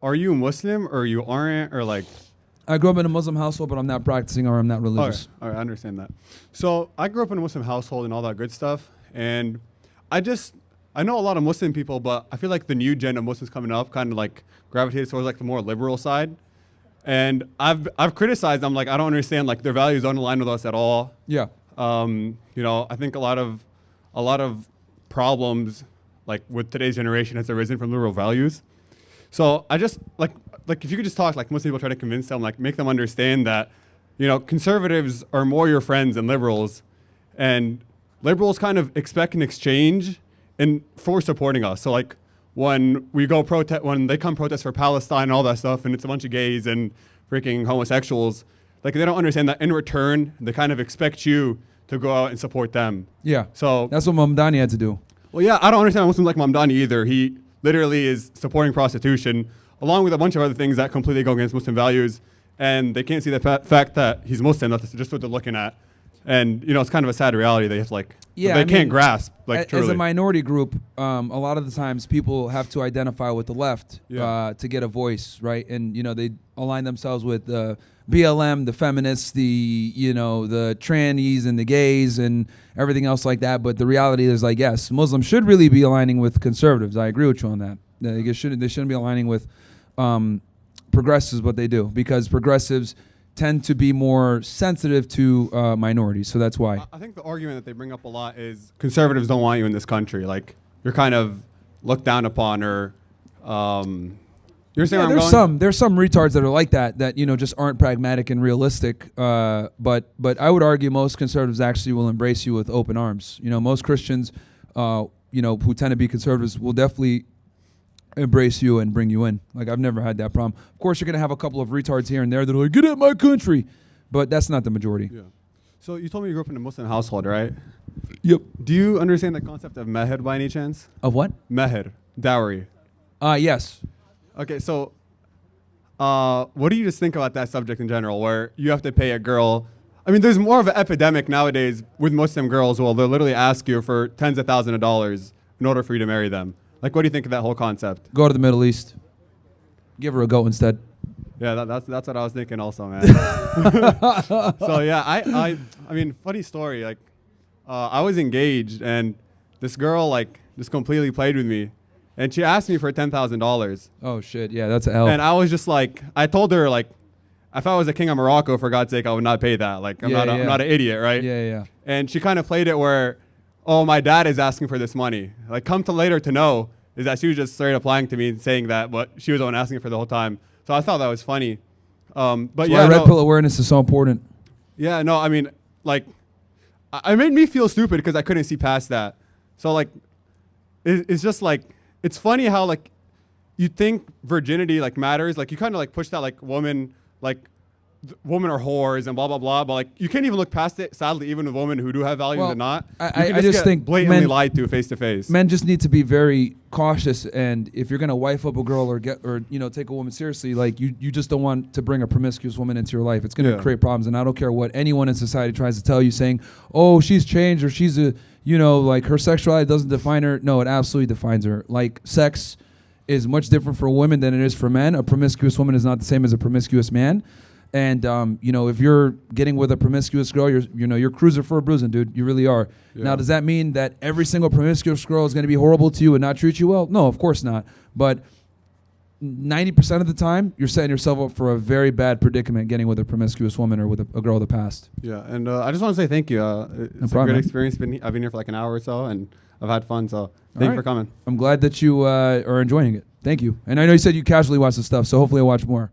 are you Muslim or you aren't, or like? I grew up in a Muslim household, but I'm not practicing or I'm not religious. All right, I understand that. So I grew up in a Muslim household and all that good stuff, and I know a lot of Muslim people, but I feel like the new gen of Muslims coming up kind of like gravitates towards like the more liberal side. And I've criticized them, like I don't understand, like their values don't align with us at all. Yeah. I think a lot of problems like with today's generation has arisen from liberal values. So I just like if you could just talk like Muslim people, try to convince them, like make them understand that, conservatives are more your friends than liberals, and liberals kind of expect an exchange for supporting us. So like when they come protest for Palestine and all that stuff, and it's a bunch of gays and freaking homosexuals, like they don't understand that in return they kind of expect you to go out and support them. Yeah. So that's what Mamdani had to do. Well, yeah, I don't understand Muslims like Mamdani either. He literally is supporting prostitution along with a bunch of other things that completely go against Muslim values, and they can't see the fact that he's Muslim. That's just what they're looking at. And, it's kind of a sad reality they have to they can't grasp, truly. As a minority group, a lot of the times people have to identify with the left to get a voice, right? And, they align themselves with the BLM, the feminists, the trannies and the gays and everything else like that. But the reality is, yes, Muslims should really be aligning with conservatives. I agree with you on that. They shouldn't be aligning with progressives, what they do, because progressives tend to be more sensitive to minorities, so that's why. I think the argument that they bring up a lot is conservatives don't want you in this country. Like, you're kind of looked down upon, or you're saying there's some retards that are like that just aren't pragmatic and realistic. But I would argue most conservatives actually will embrace you with open arms. Most Christians, who tend to be conservatives, will definitely embrace you and bring you in. Like, I've never had that problem. Of course, you're going to have a couple of retards here and there that are like, get out of my country. But that's not the majority. Yeah. So you told me you grew up in a Muslim household, right? Yep. Do you understand the concept of meher by any chance? Of what? Meher, dowry. Yes. Okay, so what do you just think about that subject in general, where you have to pay a girl? I mean, there's more of an epidemic nowadays with Muslim girls where they'll literally ask you for tens of thousands of dollars in order for you to marry them. Like, what do you think of that whole concept? Go to the Middle East. Give her a goat instead. Yeah, that's what I was thinking also, man. So yeah, I mean, funny story. Like, I was engaged, and this girl just completely played with me, and she asked me for $10,000. Oh shit, yeah, that's an L. And I was just like, I told her, like, if I was the king of Morocco, for God's sake, I would not pay that. Like, I'm not an idiot, right? Yeah. And she kind of played it where, oh, my dad is asking for this money. Like, come to later to know is that she was just straight up lying to me and saying that, but she was the one asking for the whole time. So I thought that was funny. But that's yeah, why red pill awareness is so important. Yeah, no, I mean, like, it made me feel stupid because I couldn't see past that. So like, it's just like, it's funny how like, you think virginity like matters. Like, you kind of like push that like women are whores and blah blah blah, but like you can't even look past it. Sadly, even with women who do have values and not, I just think blatantly lied to face to face. Men just need to be very cautious, and if you're gonna wife up a girl or take a woman seriously, like you just don't want to bring a promiscuous woman into your life. It's gonna create problems, and I don't care what anyone in society tries to tell you, saying, "Oh, she's changed," or "She's like her sexuality doesn't define her." No, it absolutely defines her. Like, sex is much different for women than it is for men. A promiscuous woman is not the same as a promiscuous man. And if you're getting with a promiscuous girl, you're cruising for a bruising, dude. You really are. Yeah. Now, does that mean that every single promiscuous girl is going to be horrible to you and not treat you well? No, of course not. But 90% of the time, you're setting yourself up for a very bad predicament getting with a promiscuous woman or with a girl of the past. Yeah, and I just want to say thank you. It's a great experience. I've been here for like an hour or so, and I've had fun. So thank you for coming. I'm glad that you are enjoying it. Thank you. And I know you said you casually watch the stuff, so hopefully I'll watch more.